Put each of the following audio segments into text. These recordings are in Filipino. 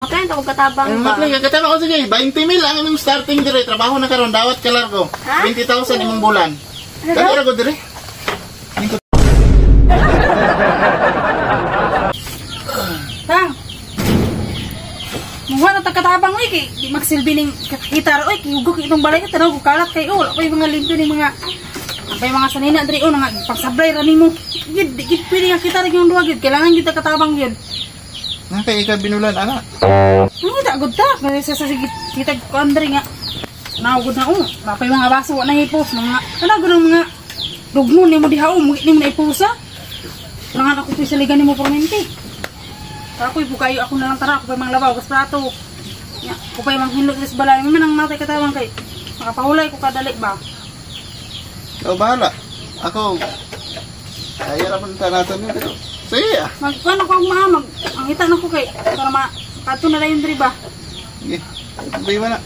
Makain ako katabang ba? Mag-apply ka katabang ko sige. 20,000 ang imong starting dire. Trabaho na karon dawat ka largo. 20,000 imong bulan. Kani ra ko dire. Tang. Mungha na katabang ni kay di magsilbi ning gitar oy kiyugok itong balay ka tanaw ko kalat kay wala pa yung mga limpyo ning mga apay mga sanina diri o nga pagsablay ra nimo. Gid pwede nga kita rin yung duwa gid kailangan kita katabang yun. Nga kay ikaw binulan ana. Hindi ta gud ta kasi sa kita kandri nga. Naugod na napay mga baso na hipos mga kana gud mga dugmo nimo diha mo nimo na ipusa. Nangan ako pisaligan nimo permente. Ako'y bukayo ako na lang tara, ako pa mang labaw, gas prato. Ako pa mang hinlot sa balay, may nang matay katawan kay makapahulay ko kadali ba? Ikaw bahala. Ako, kaya naman ta natin yun. Pero, sige ah. Magkuhan ako ang mahamag, ang itan ako kay, para makato na lang yung driba. Sige, sabihin mo na.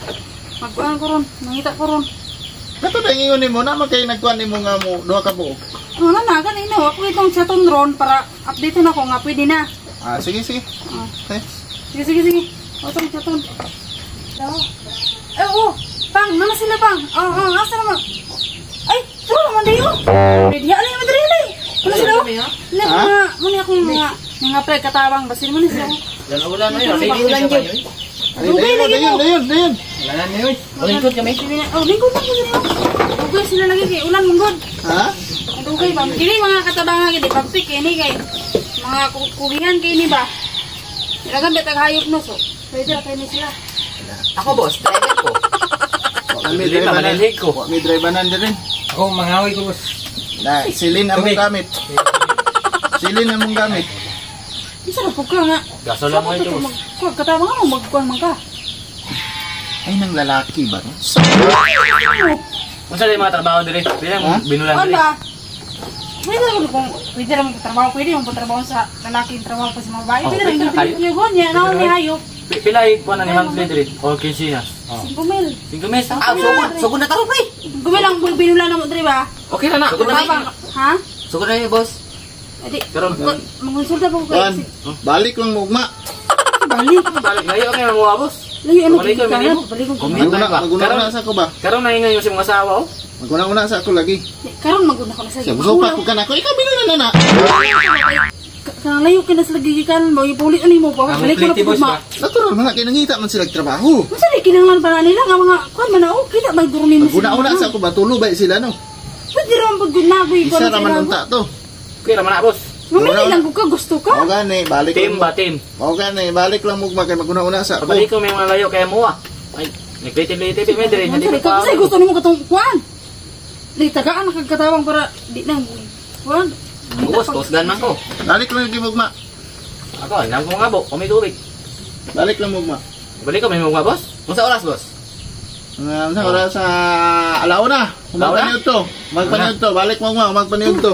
Magkuhan ko ron, mangita ko ron. Kato na ingon mo, naman kayo nagkuhan mo nga mo, duha ka buo. Ano na, ganito, ako itong chaton ron para update na ako nga pwede na. Ah, sige. Okay. Sige. O, chaton. Pang, naman sila pang. Asa naman. Ay, turo naman dayo. Ready, ano yung madrili? Ano sila? Muna ako yung mga pre katabang. Basin mo na sila. Dan ulan na yun. Sige ulan yun. Dayon. Ulanan na yun. Lingkod kami. Lingkod na ko sila. Dugay sila lagi kay ulan munggod. Ha? Dugay ba? Kini mga katabang lagi. Di pagpik ini kay mga kulihan kay ni ba? Ilagan betag hayop no so. Pwede ra kay ni sila. Ako boss, driver ko. Kami driveanan ko. May driveanan din rin. Ako mangawi ko boss. Na, silin among gamit. Silin among gamit. Isa na po ka nga. Gaso lang mo ito boss. Katabang nga mo magkuhan man ka. Ay, nang lalaki ba? Kung saan yung mga trabaho dire? Bilang binulan dire. Ano? Pwede naman kung pwede naman trabaho, pwede naman trabaho sa lalaki, trabaho pa sa mga babae. Pwede naman yung gonya, naman may hayop. Pilay po na ni monthly dire. O 15 na. 5 mil. 5 mes. Sugod na tao pre. Gumilang binulan na mo dire ba? Okay na na. Sugod na. Ha? Sugod na boss. Edi, Pero mangonsulta po ko. Balik lang mo ugma. Balik. layo kay mga boss. Layo ano Balik ka kami na? nimo. Balik ko. Maguna sa ako ba? Karon na ingay yung mga asawa oh. Maguna sa ako lagi. Karon maguna ko na sa. Siya gusto pa ko kana ko ikaw binulan na. Kang layo ka na sa lagigikan mo, ipulit ani mo pa. Balik ko na po ma. Natural man kay nangita man sila trabaho. Unsa di kinahanglan pa nila nga mga kuan man o kita may guro nimo. Maguna sa ako ba tulo ba sila no? Pwede ron pag ginagoy ko. Isa ra man unta to. Okay ra man na boss. Mamili lang ko ka gusto ka. O gani, balik Team ba team? O gani, balik lang mo kay maguna sa ako. Pabalik ko may mga layo kaya mo ah. Ay, nagpiti-piti may dire hindi pa. Kasi gusto nimo katong kuan. Di tagaan nakagkatawang para di na kuan. Boss ganman ko. Balik lang yung mugma. Ako, nang ko nga bo, kami tubig. Balik lang mugma. Balik ko may mga boss. Unsa oras boss? Sa oras sa alauna. Magpaniud to. Balik mugma, magpaniud to.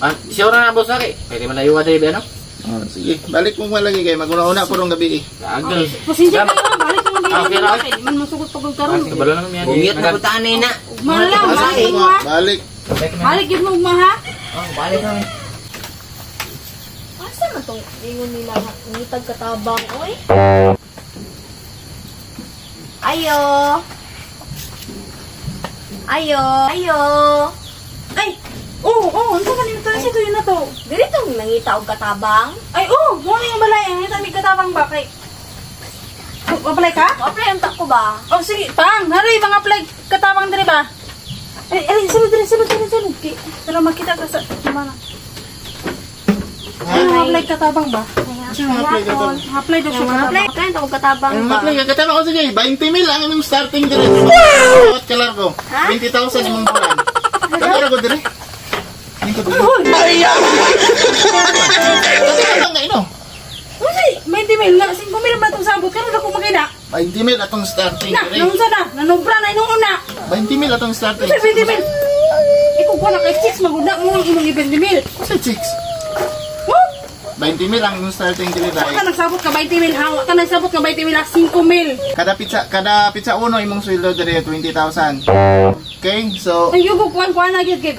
Ah, sure na boss lagi. Pwede man layo ka ano? Oh, sige, balik mugma lagi kay maguna-una po rong gabi. Agel. Pasensya ka na, balik mo Okay ra. man masugot pag karon. Kabalo na kami. Bumiyot na butaan na. Malam, balik mo ha. Balik. Balik yun mo ma ha. Oh, balik kami. Asa man tong ingon nila ngitag katabang oy? Ayo. Ay, unsa man nito si tuyo na to? Diri tong nangita og katabang. Ay, mo yung balay, ang ita mi katabang ba kay. Apply ka? Apre unta ko ba? Oh, sige, pang, hari mga apply katabang dire ba? Sunod. Pero makita ka sa mana. Ay, mga apply katabang ba? Apply daw siya Apply kain ako katabang Ang ba? matli katama ko sige, 20,000 ang imong starting dire. Bawat ka largo. 20,000 imong bulan. Kaya ko dire. Ningko dire. Ang ino. Uy, may dimil nga 5 mil ba itong sabot karon ako makina. 20,000 atong starting Na, dire. nung sana, nanubra na inong una. 20,000 atong starting. Uy, 20 mil. Ikaw ko na kay chicks magunda mo ang imong 20 mil. Sa chicks. 20,000 ang imong starting dire Ka dai. nagsabot ka 20 mil, hawa ka nagsabot ka 20 mil, 5 mil. Kada pizza uno imong sweldo dire 20,000. Okay? So, Ay, yugo kuan na gyud kay.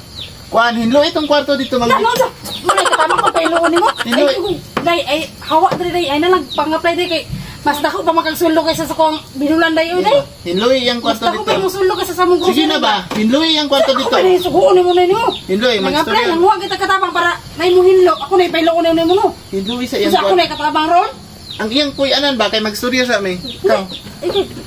kuan hinlo itong kwarto dito Na, mga. no, sa. Muna katama ko kay luon nimo. Ay, Hinlo. yugo. Dai ay hawa diri dai ay nalang pang-apply dai kay Mas dako pa makagsuldo kaysa sa kong binulan dayo day. Hinloy ang Mas kwarto dako pa dito. musuldo kaysa sa mong Sige na ba? Hinloy ang kwarto Ako dito. pa na suguon mo na niyo. Hinloy, Nga pre, mag-storya. nanguha kita katabang para na mo hinlo. Ako na ipaylo ko na mo no. Hinloy sa iyang Kasi ako kwarto. na katabang ron. Ang iyang kuyanan ba? Kay mag-storya sa amin. Ikaw.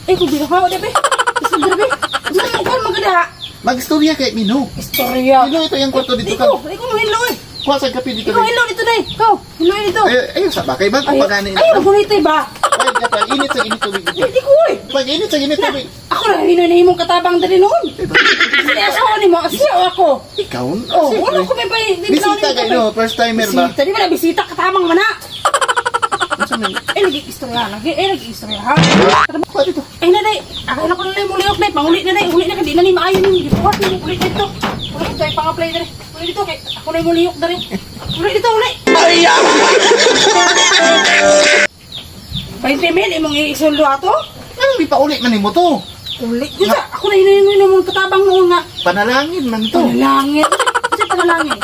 Ikaw binahaw di ba? Gusto mo ba? Gusto mo kon magada. Mag-storya kay Mino. Istorya. Hinloy ito yung kwarto dito ka. Ikaw mo hinlo eh. Kuha sa kape dito. Ikaw hinlo dito day. Ikaw, hinlo dito. Ayun sa ba? Kay bago paganin. Ay, magunitay ba? Ay, kapag init sa init tubig dito. Hindi ko eh. Pag init sa init tubig. Ako na hinoy na himong katabang dali noon. Kasi asawa ni mo, asiyaw ako. Ikaw? Oh, Siyempre. wala ko may pa. Bisita kayo, no? First timer ba? Bisita, di ba na bisita katabang mana? Ano man? Lagi istorya, lagi istorya ha. Kuha dito. Ay na day, ako na ko na muli ok, pangulit na day, ulit na di na ni maayo ni buhat ni ulit dito. Ulit dito ay pang-apply dere. Ulit dito kay ako na muli ok dere. Ulit dito ulit. Ay. 20 mil imong isuldo ato? Ano, di pa ulit man mo to. Ulit. Dito ako na hinoy na mong katabang noon nga. Panalangin man to. Panalangin. Kasi panalangin.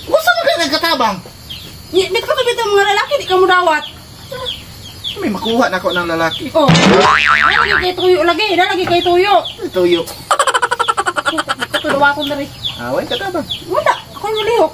Gusto mo kayo nagkatabang? Bit ko to bit mga lalaki di ka mo dawat. May makuha na ako ng lalaki. Oh. Lagi kay tuyo lagi, lagi kay tuyo. Tuyo. Tudawa ko na rin. Away katabang. Wala, ako yung lihok.